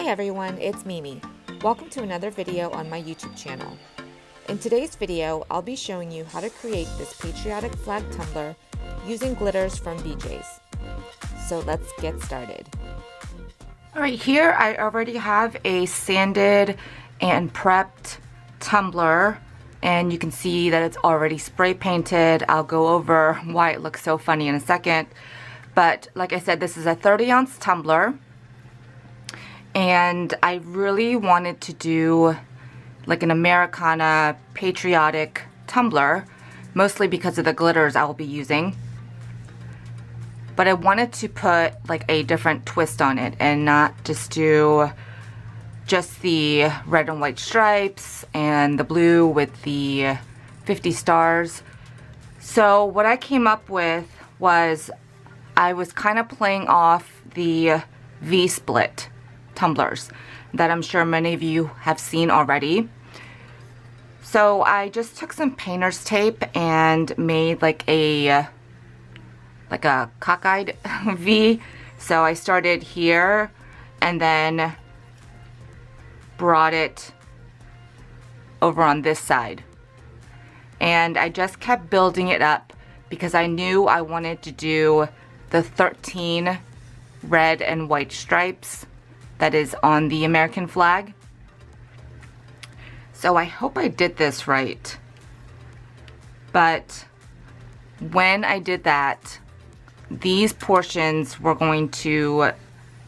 Hi everyone, it's Mimi. Welcome to another video on my YouTube channel. In today's video, I'll be showing you how to create this patriotic flag tumbler using glitters from BJ's. So let's get started. Alright, here I already have a sanded and prepped tumbler, and you can see that it's already spray painted. I'll go over why it looks so funny in a second. But like I said, this is a 30-ounce tumbler, and I really wanted to do like an Americana patriotic tumbler, mostly because of the glitters I will be using. But I wanted to put like a different twist on it and not just do just the red and white stripes and the blue with the 50 stars. So what I came up with was I was kind of playing off the V-split tumblers that I'm sure many of you have seen already. So I just took some painter's tape and made like a cockeyed V. So I started here and then brought it over on this side. And I just kept building it up because I knew I wanted to do the 13 red and white stripes that is on the American flag. So I hope I did this right. But when I did that, these portions were going to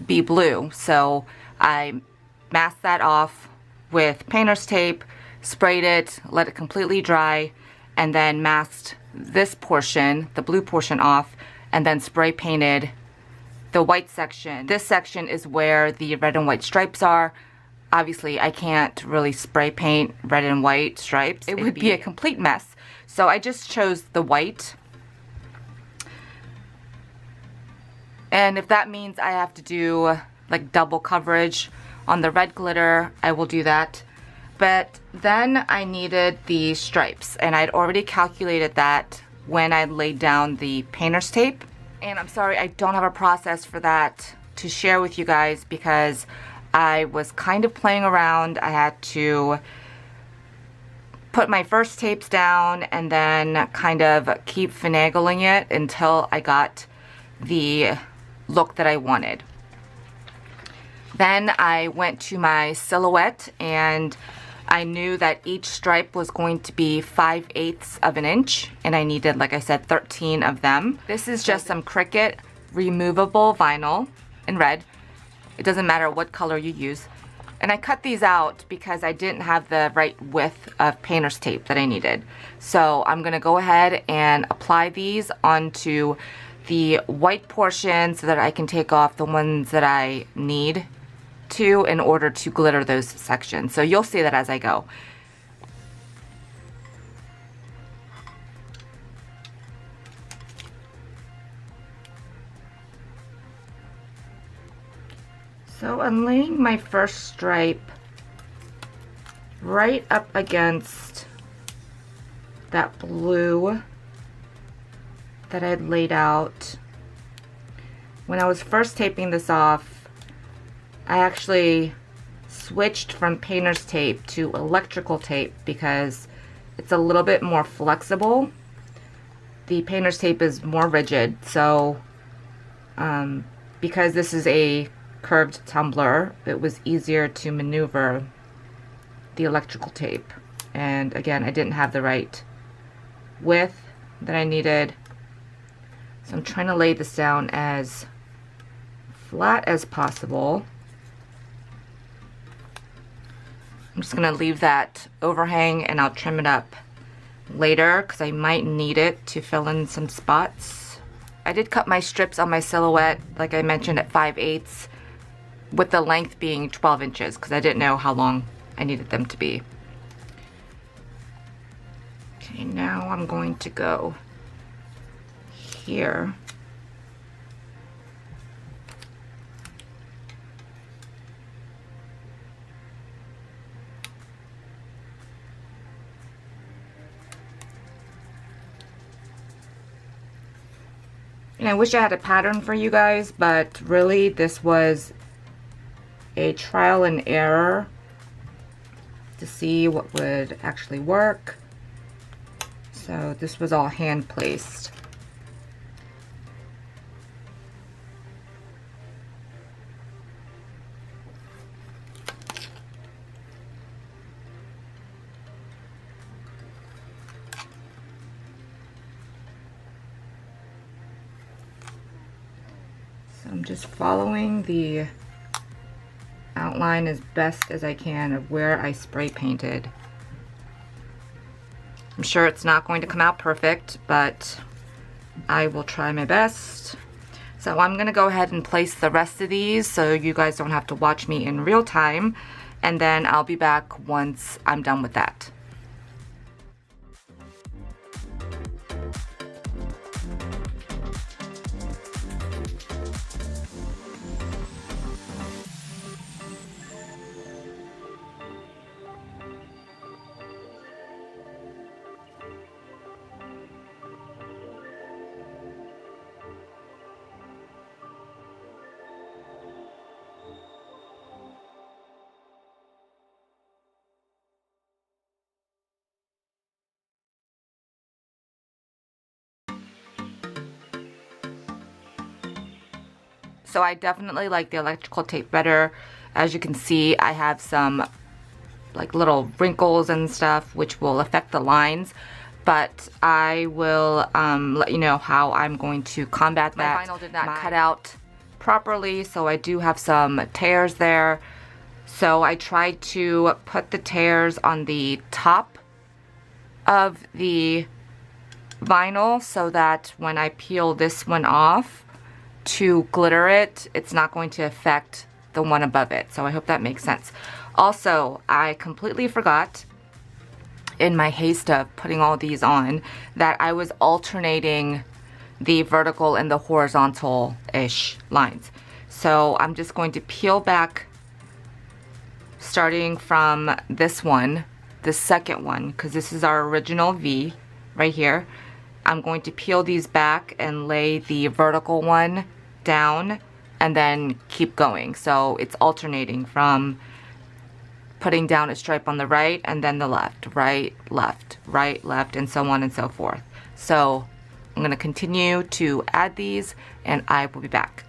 be blue. So I masked that off with painter's tape, sprayed it, let it completely dry, and then masked this portion, the blue portion, off, and then spray painted the white section. This section is where the red and white stripes are. Obviously, I can't really spray paint red and white stripes. It would be a complete mess. So I just chose the white. And if that means I have to do like double coverage on the red glitter, I will do that. But then I needed the stripes, and I'd already calculated that when I laid down the painter's tape. And I'm sorry, I don't have a process for that to share with you guys because I was kind of playing around. I had to put my first tapes down and then kind of keep finagling it until I got the look that I wanted. Then I went to my silhouette, and I knew that each stripe was going to be 5/8 of an inch, and I needed, like I said, 13 of them. This is just some Cricut removable vinyl in red. It doesn't matter what color you use. And I cut these out because I didn't have the right width of painter's tape that I needed. So I'm gonna go ahead and apply these onto the white portion so that I can take off the ones that I need to in order to glitter those sections. So you'll see that as I go. So I'm laying my first stripe right up against that blue that I had laid out. When I was first taping this off, I actually switched from painter's tape to electrical tape because it's a little bit more flexible. The painter's tape is more rigid, so because this is a curved tumbler, it was easier to maneuver the electrical tape. And again, I didn't have the right width that I needed, so I'm trying to lay this down as flat as possible. I'm just going to leave that overhang and I'll trim it up later because I might need it to fill in some spots. I did cut my strips on my silhouette, like I mentioned, at 5/8, with the length being 12 inches because I didn't know how long I needed them to be. Okay, now I'm going to go here. And I wish I had a pattern for you guys, but really this was a trial and error to see what would actually work. So this was all hand placed. So I'm just following the outline as best as I can of where I spray painted. I'm sure it's not going to come out perfect, but I will try my best. So I'm gonna go ahead and place the rest of these so you guys don't have to watch me in real time, and then I'll be back once I'm done with that. So I definitely like the electrical tape better. As you can see, I have some like little wrinkles and stuff which will affect the lines, but I will let you know how I'm going to combat that. My vinyl did not cut out properly, so I do have some tears there. So I tried to put the tears on the top of the vinyl so that when I peel this one off to glitter it, it's not going to affect the one above it. So I hope that makes sense. Also, I completely forgot in my haste of putting all these on that I was alternating the vertical and the horizontal-ish lines. So I'm just going to peel back starting from this one, the second one, because this is our original V right here. I'm going to peel these back and lay the vertical one down and then keep going. So it's alternating from putting down a stripe on the right and then the left, right, left, right, left, and so on and so forth. So I'm going to continue to add these and I will be back.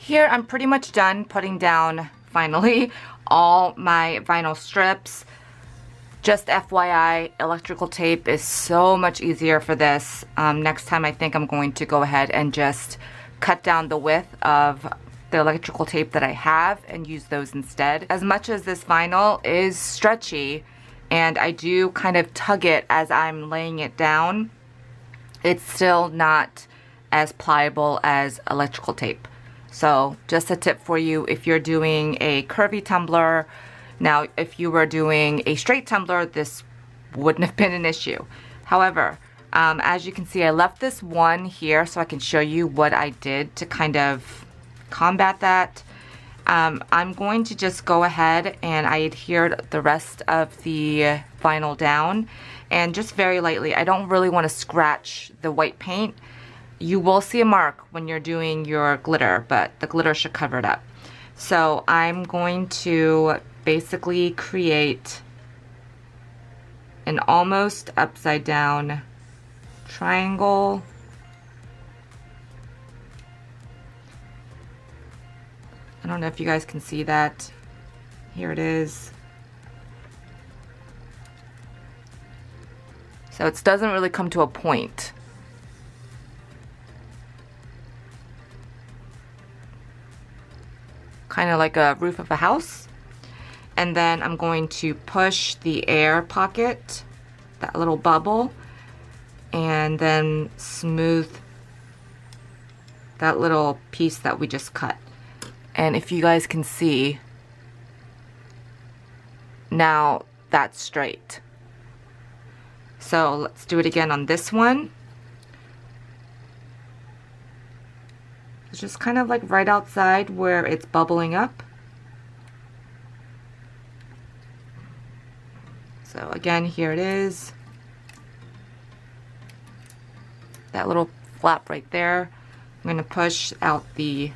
Here I'm pretty much done putting down, finally, all my vinyl strips. Just FYI, electrical tape is so much easier for this. Next time I think I'm going to go ahead and just cut down the width of the electrical tape that I have and use those instead. As much as this vinyl is stretchy and I do kind of tug it as I'm laying it down, it's still not as pliable as electrical tape. So just a tip for you if you're doing a curvy tumbler. Now, if you were doing a straight tumbler, this wouldn't have been an issue. However, as you can see, I left this one here so I can show you what I did to kind of combat that. I'm going to just go ahead and I adhered the rest of the vinyl down, and just very lightly. I don't really want to scratch the white paint. You will see a mark when you're doing your glitter, but the glitter should cover it up. So I'm going to basically create an almost upside down triangle. I don't know if you guys can see that. Here it is. So it doesn't really come to a point. kind of like a roof of a house. And then I'm going to push the air pocket, that little bubble, and then smooth that little piece that we just cut. And if you guys can see, now that's straight. So let's do it again on this one. It's just kind of like right outside where it's bubbling up. So again, here it is. That little flap right there. I'm going to push out the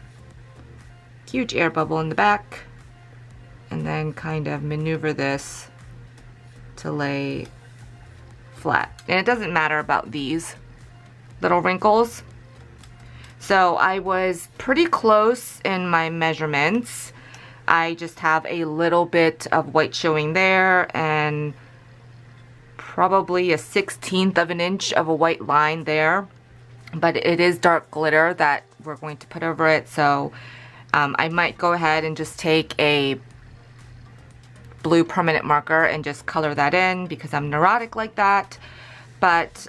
huge air bubble in the back and then kind of maneuver this to lay flat. And it doesn't matter about these little wrinkles. So I was pretty close in my measurements. I just have a little bit of white showing there and probably a 1/16 of an inch of a white line there. But it is dark glitter that we're going to put over it, so I might go ahead and just take a blue permanent marker and just color that in because I'm neurotic like that. But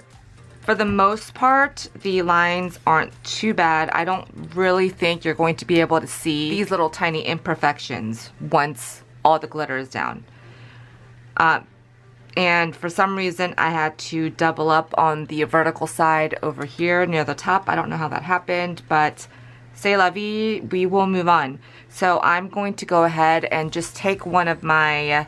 for the most part, the lines aren't too bad. I don't really think you're going to be able to see these little tiny imperfections once all the glitter is down. And for some reason, I had to double up on the vertical side over here near the top. I don't know how that happened, but c'est la vie, we will move on. So I'm going to go ahead and just take one of my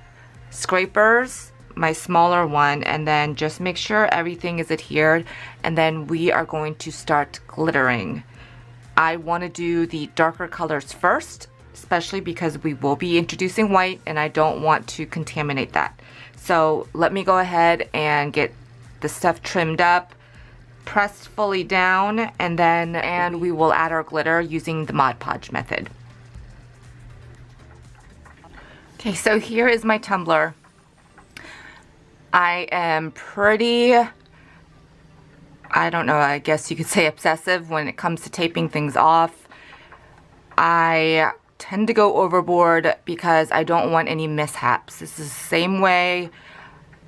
scrapers, my smaller one, and then just make sure everything is adhered, and then we are going to start glittering. I want to do the darker colors first, especially because we will be introducing white and I don't want to contaminate that. So let me go ahead and get the stuff trimmed up, pressed fully down, and we will add our glitter using the Mod Podge method. Okay, so here is my tumbler. I am pretty, I don't know, I guess you could say obsessive when it comes to taping things off. I tend to go overboard because I don't want any mishaps. This is the same way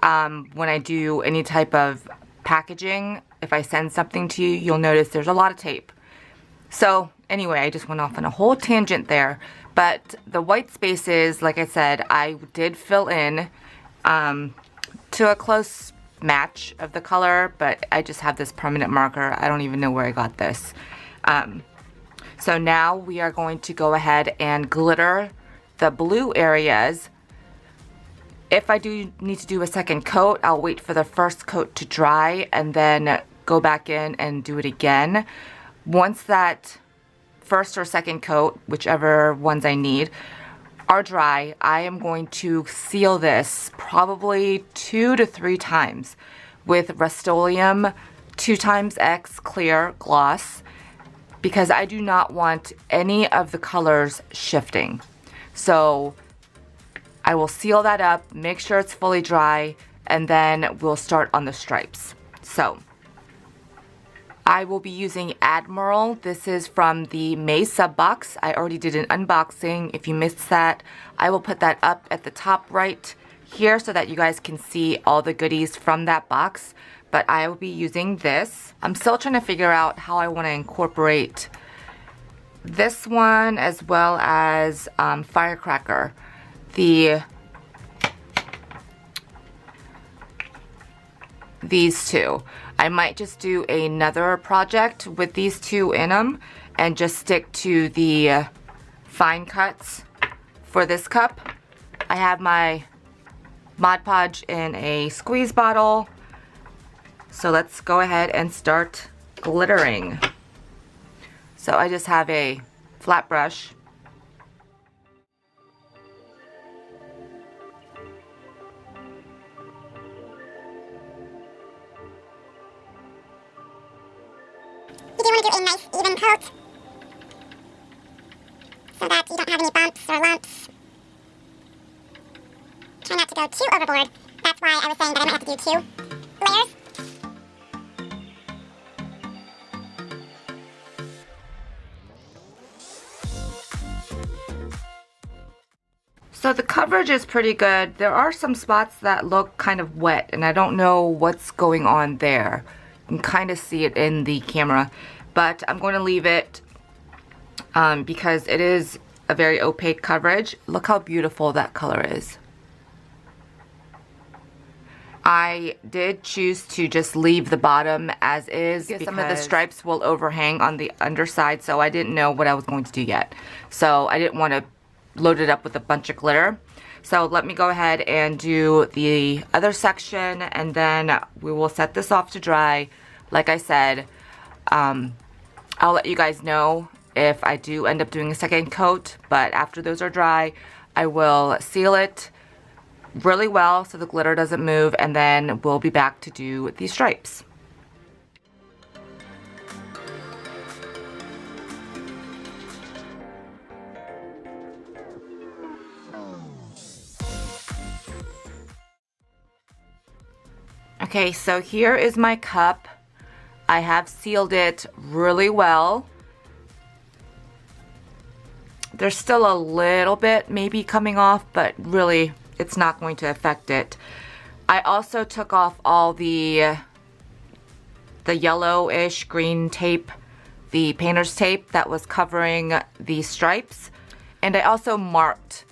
when I do any type of packaging. If I send something to you, you'll notice there's a lot of tape. So anyway, I just went off on a whole tangent there. But the white spaces, like I said, I did fill in to a close match of the color, but I just have this permanent marker. I don't even know where I got this. So now we are going to go ahead and glitter the blue areas. If I do need to do a second coat, I'll wait for the first coat to dry and then go back in and do it again. Once that first or second coat, whichever ones I need, are dry, I am going to seal this probably 2 to 3 times with Rust-oleum 2x clear gloss, because I do not want any of the colors shifting. So I will seal that up, make sure it's fully dry, and then we'll start on the stripes. So I will be using Admiral. This is from the May sub box. I already did an unboxing. If you missed that, I will put that up at the top right here so that you guys can see all the goodies from that box. But I will be using this. I'm still trying to figure out how I want to incorporate this one as well as Firecracker. These two. I might just do another project with these two in them and just stick to the fine cuts for this cup. I have my Mod Podge in a squeeze bottle. So let's go ahead and start glittering. So I just have a flat brush. You do want to do a nice even coat so that you don't have any bumps or lumps. Try not to go too overboard. That's why I was saying that I might have to do 2 layers. So the coverage is pretty good. There are some spots that look kind of wet, and I don't know what's going on there. You can kind of see it in the camera, but I'm going to leave it because it is a very opaque coverage. Look how beautiful that color is. I did choose to just leave the bottom as is because some of the stripes will overhang on the underside, so I didn't know what I was going to do yet. So I didn't want to load it up with a bunch of glitter. So let me go ahead and do the other section, and then we will set this off to dry. Like I said, I'll let you guys know if I do end up doing a second coat, but after those are dry, I will seal it really well so the glitter doesn't move, and then we'll be back to do these stripes. Okay, so here is my cup. I have sealed it really well. There's still a little bit maybe coming off, but really it's not going to affect it. I also took off all the yellowish green tape, the painter's tape that was covering the stripes, and I also marked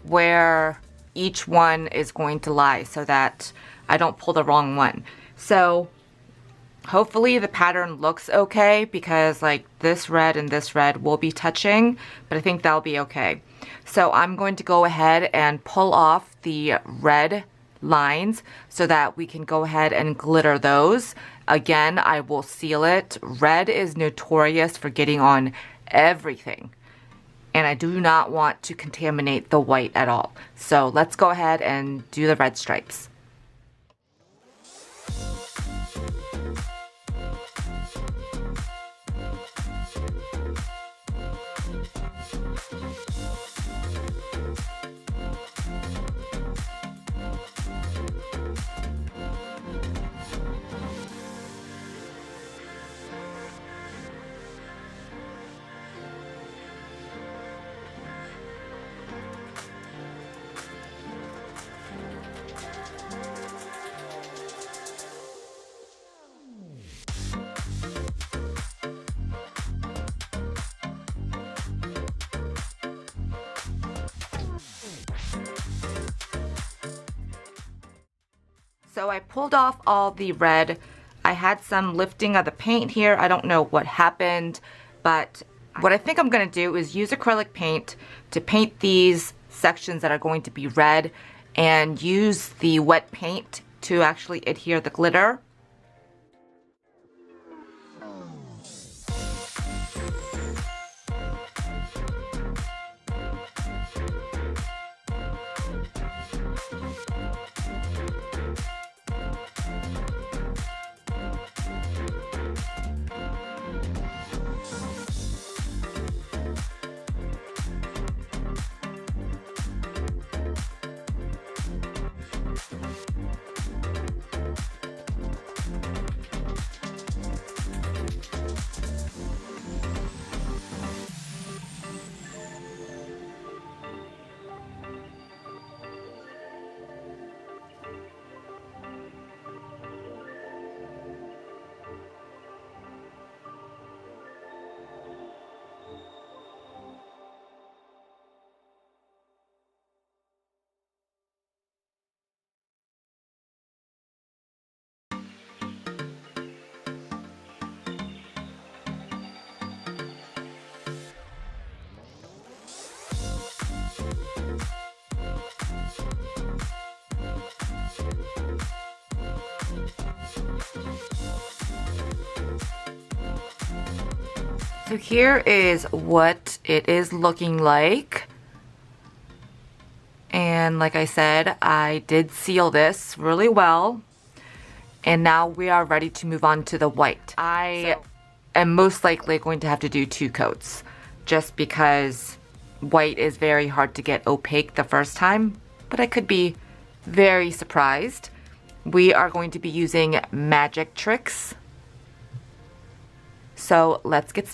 where each one is going to lie so that I don't pull the wrong one. So hopefully the pattern looks okay, because like this red and this red will be touching, but I think that'll be okay. So I'm going to go ahead and pull off the red lines so that we can go ahead and glitter those. Again, I will seal it. Red is notorious for getting on everything, and I do not want to contaminate the white at all. So let's go ahead and do the red stripes. So I pulled off all the red. I had some lifting of the paint here. I don't know what happened, but what I think I'm going to do is use acrylic paint to paint these sections that are going to be red, and use the wet paint to actually adhere the glitter. So here is what it is looking like. And like I said, I did seal this really well. And now we are ready to move on to the white. I am most likely going to have to do 2 coats, just because white is very hard to get opaque the first time, but I could be very surprised. We are going to be using Magic Trix. So let's get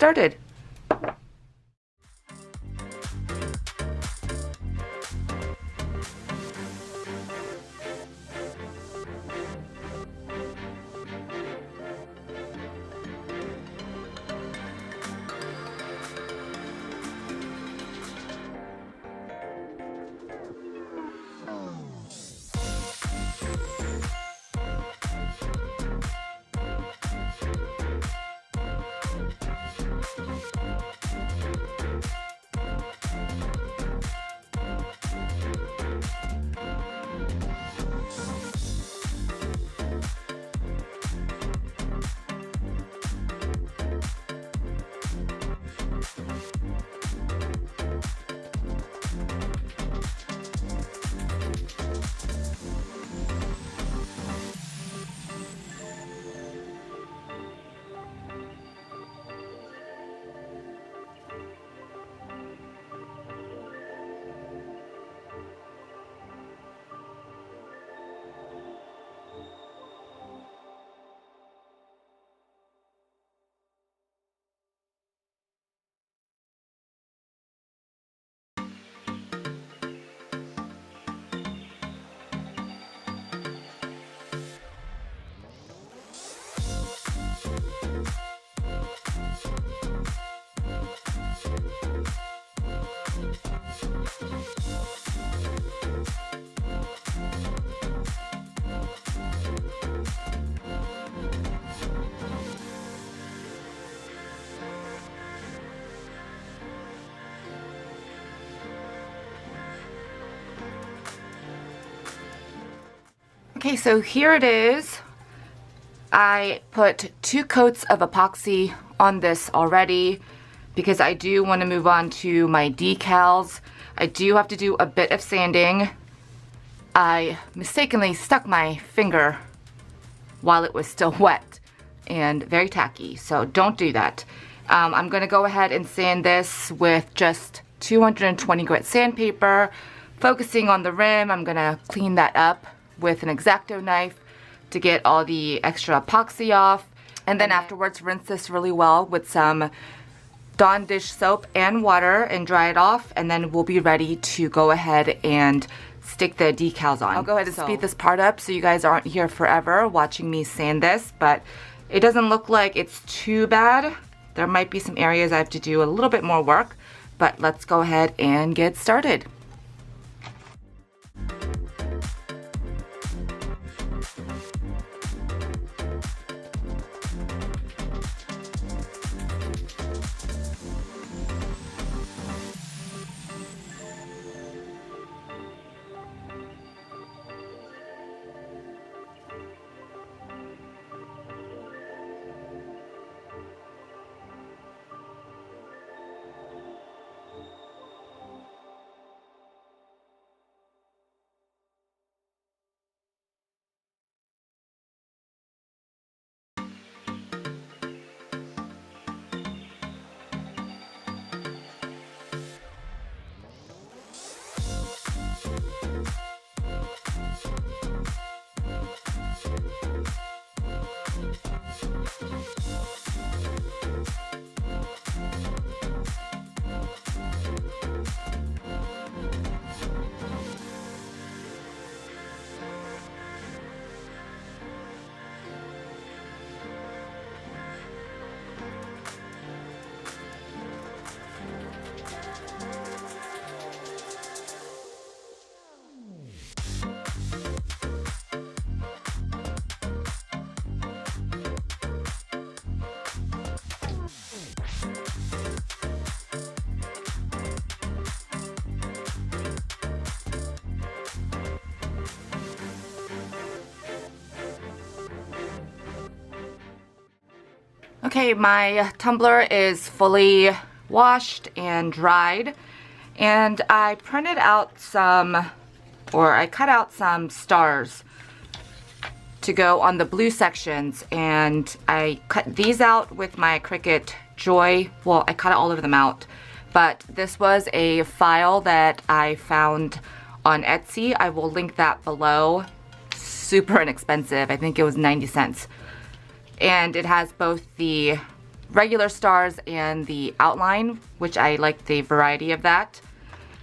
Okay, so here it is. I put 2 coats of epoxy on this already because I do want to move on to my decals. I do have to do a bit of sanding. I mistakenly stuck my finger while it was still wet and very tacky, so don't do that. I'm going to go ahead and sand this with just 220 grit sandpaper, focusing on the rim. I'm going to clean that up with an X-Acto knife to get all the extra epoxy off, and then afterwards rinse this really well with some Dawn dish soap and water and dry it off, and then we'll be ready to go ahead and stick the decals on. I'll go ahead and speed this part up so you guys aren't here forever watching me sand this, but it doesn't look like it's too bad. There might be some areas I have to do a little bit more work, but let's go ahead and get started. Okay, my tumbler is fully washed and dried, and I printed out some, or I cut out some stars to go on the blue sections, and I cut these out with my Cricut Joy. Well, I cut all of them out, but this was a file that I found on Etsy. I will link that below. Super inexpensive. I think it was 90 cents. And it has both the regular stars and the outline, which I like the variety of that.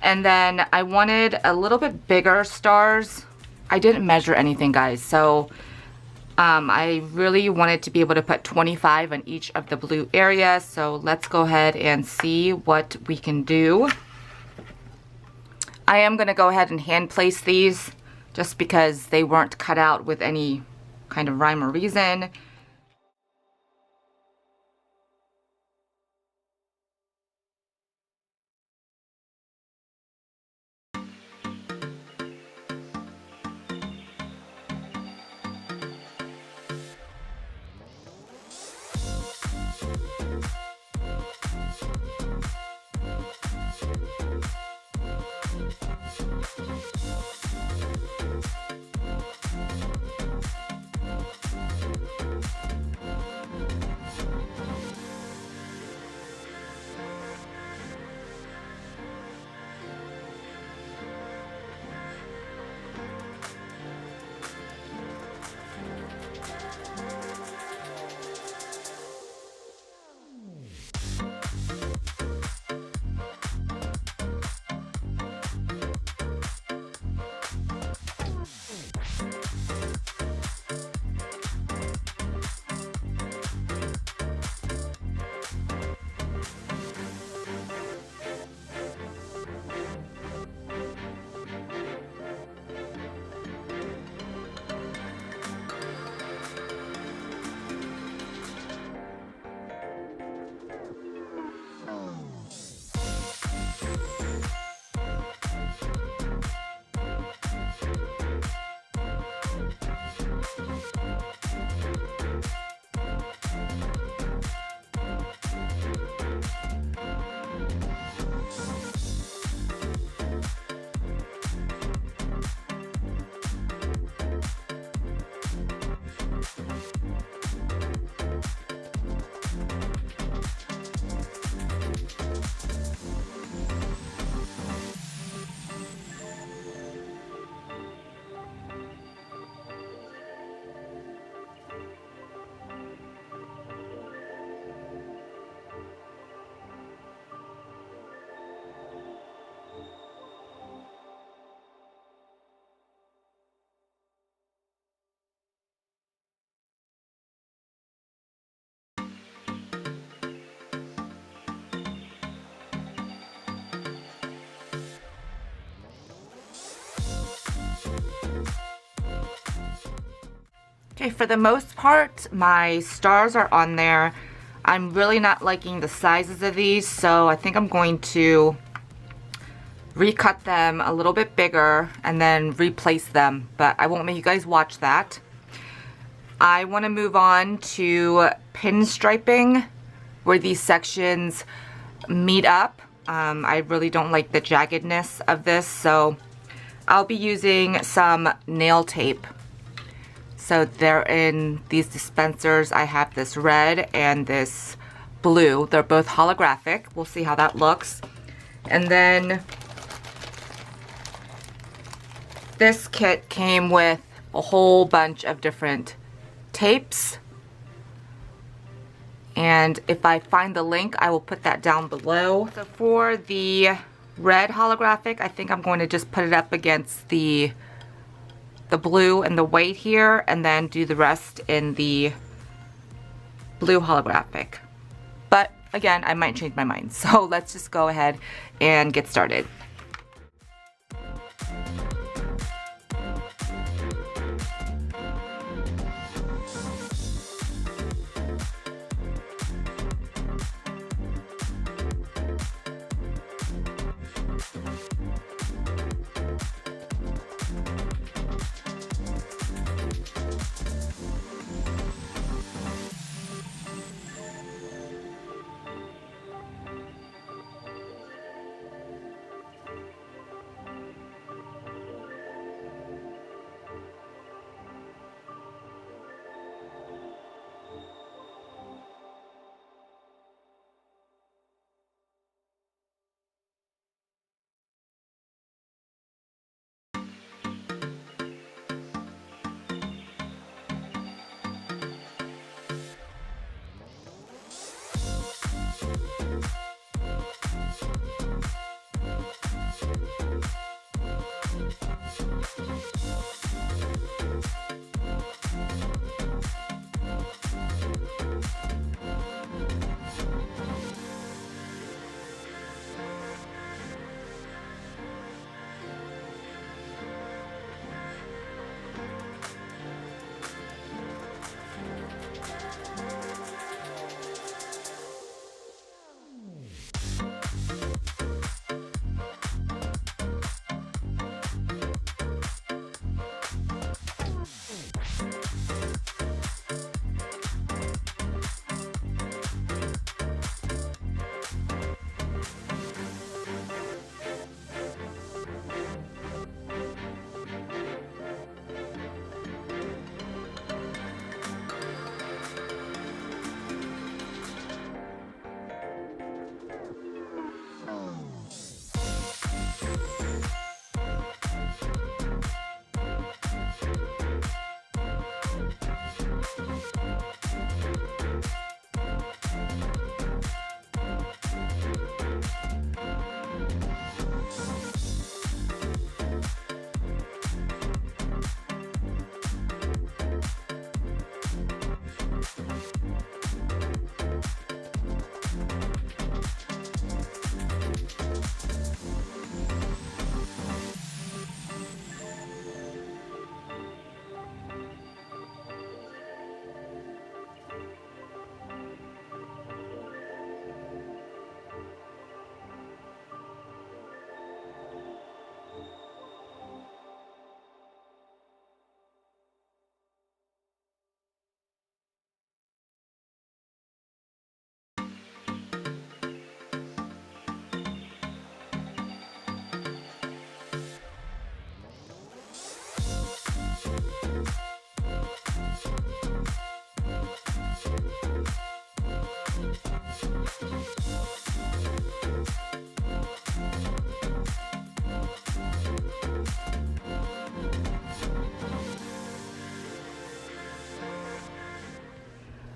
And then I wanted a little bit bigger stars. I didn't measure anything, guys, so I really wanted to be able to put 25 on each of the blue areas. So let's go ahead and see what we can do. I am going to go ahead and hand place these just because they weren't cut out with any kind of rhyme or reason. Okay, for the most part, my stars are on there. I'm really not liking the sizes of these, so I think I'm going to recut them a little bit bigger and then replace them, but I won't make you guys watch that. I want to move on to pinstriping, where these sections meet up. I really don't like the jaggedness of this, so I'll be using some nail tape. So they're in these dispensers. I have this red and this blue. They're both holographic. We'll see how that looks. And then this kit came with a whole bunch of different tapes. And if I find the link, I will put that down below. So for the red holographic, I think I'm going to just put it up against the blue and the white here, and then do the rest in the blue holographic. But again, I might change my mind. So let's just go ahead and get started.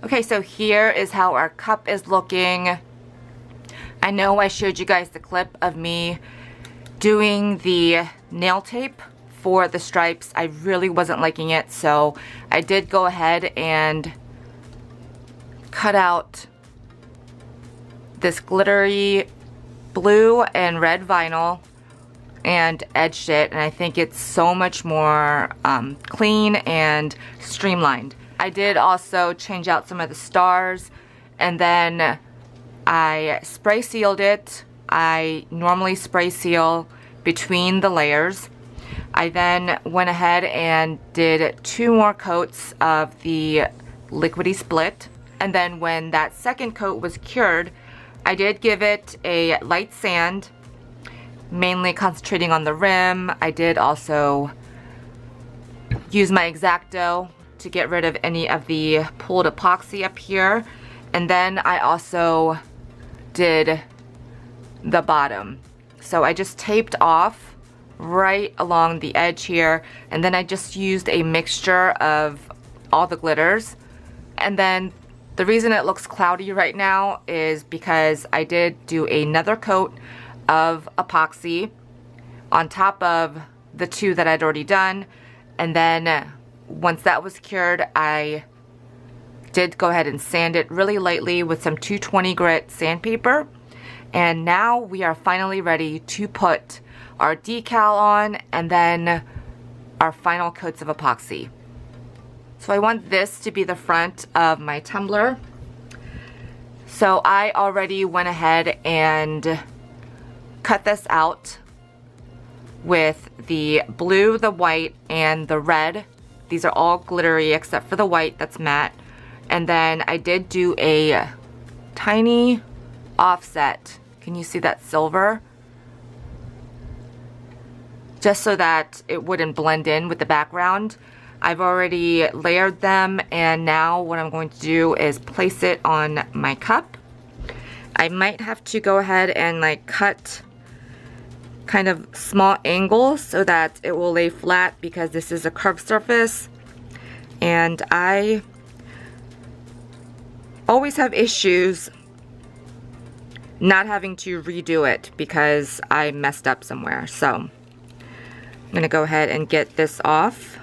Okay, so here is how our cup is looking. I know I showed you guys the clip of me doing the nail tape for the stripes. I really wasn't liking it, so I did go ahead and cut out this glittery blue and red vinyl and edged it, and I think it's so much more clean and streamlined. I did also change out some of the stars, and then I spray sealed it. I normally spray seal between the layers. I then went ahead and did 2 more coats of the Liquidy split, and then when that second coat was cured, I did give it a light sand, mainly concentrating on the rim. I did also use my X-Acto to get rid of any of the pulled epoxy up here, and then I also did the bottom. So I just taped off right along the edge here, and then I just used a mixture of all the glitters. And then the reason it looks cloudy right now is because I did do another coat of epoxy on top of the 2 that I'd already done, and then once that was cured, I did go ahead and sand it really lightly with some 220 grit sandpaper. And now we are finally ready to put our decal on and then our final coats of epoxy. So I want this to be the front of my tumbler. So I already went ahead and cut this out with the blue, the white, and the red. These are all glittery except for the white that's matte. And then I did do a tiny offset. Can you see that silver? Just so that it wouldn't blend in with the background. I've already layered them, and now what I'm going to do is place it on my cup. I might have to go ahead and like cut kind of small angles so that it will lay flat, because this is a curved surface and I always have issues not having to redo it because I messed up somewhere. So I'm gonna go ahead and get this off.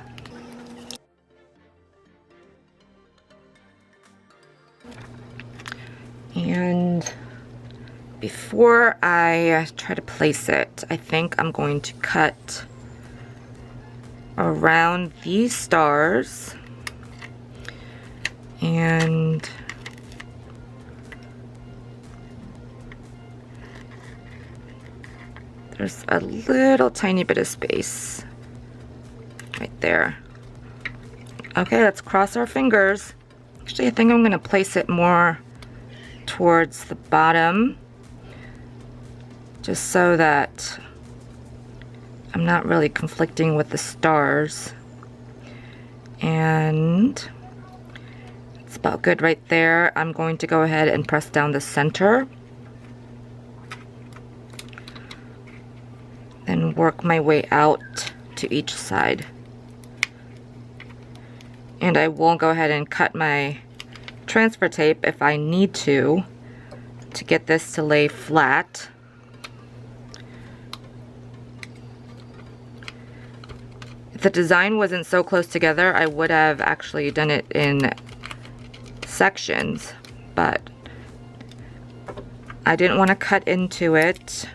And before I try to place it, I think I'm going to cut around these stars, and there's a little tiny bit of space right there. Okay, let's cross our fingers. Actually, I think I'm gonna place it more towards the bottom, just so that I'm not really conflicting with the stars. And it's about good right there. I'm going to go ahead and press down the center, then work my way out to each side. And I will go ahead and cut my transfer tape if I need to get this to lay flat. If the design wasn't so close together, I would have actually done it in sections, but I didn't want to cut into it.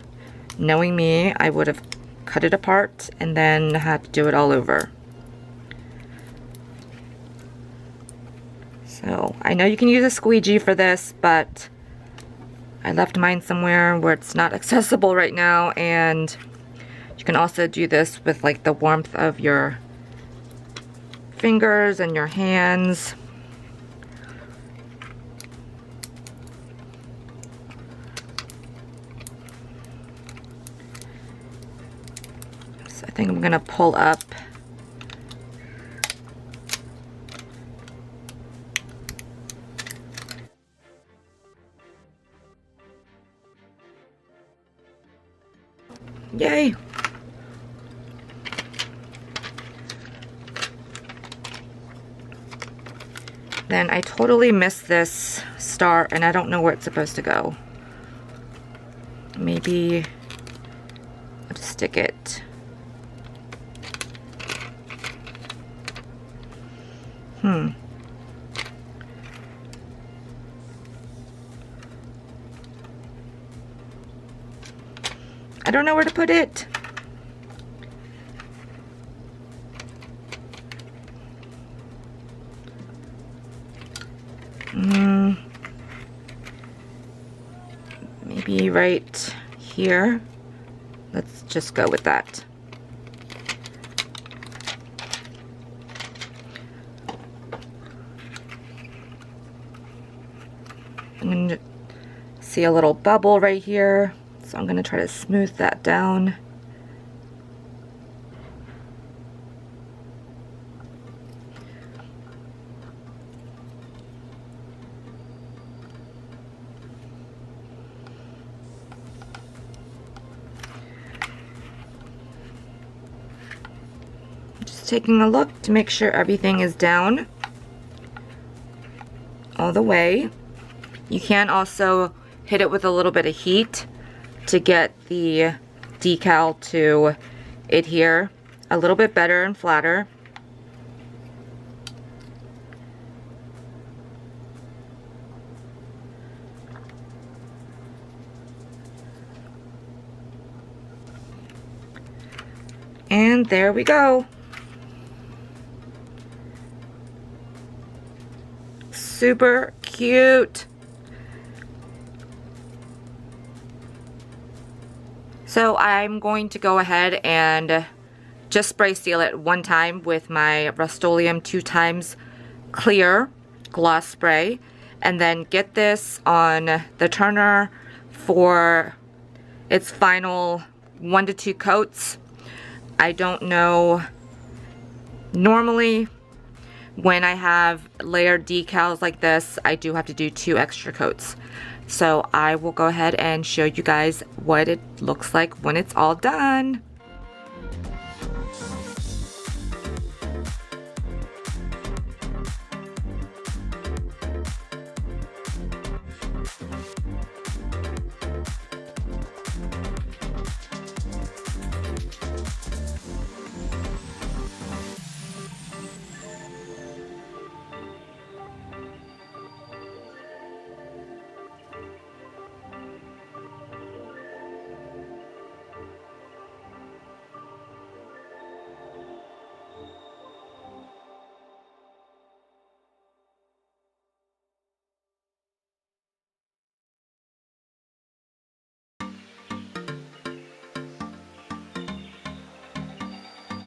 Knowing me, I would have cut it apart and then had to do it all over. So I know you can use a squeegee for this, but I left mine somewhere where it's not accessible right now, and you can also do this with like the warmth of your fingers and your hands. So I think I'm gonna pull up . Yay! Then I totally missed this star and I don't know where it's supposed to go. Maybe I'll just stick it. I don't know where to put it. maybe right here. Let's just go with that. I'm going to see a little bubble right here, so I'm going to try to smooth that down. Just taking a look to make sure everything is down all the way. You can also hit it with a little bit of heat to get the decal to adhere a little bit better and flatter. And there we go. Super cute. So I'm going to go ahead and just spray seal it one time with my Rust-oleum 2x clear gloss spray, and then get this on the turner for its final 1 to 2 coats. I don't know, normally when I have layered decals like this, I do have to do 2 extra coats. So I will go ahead and show you guys what it looks like when it's all done.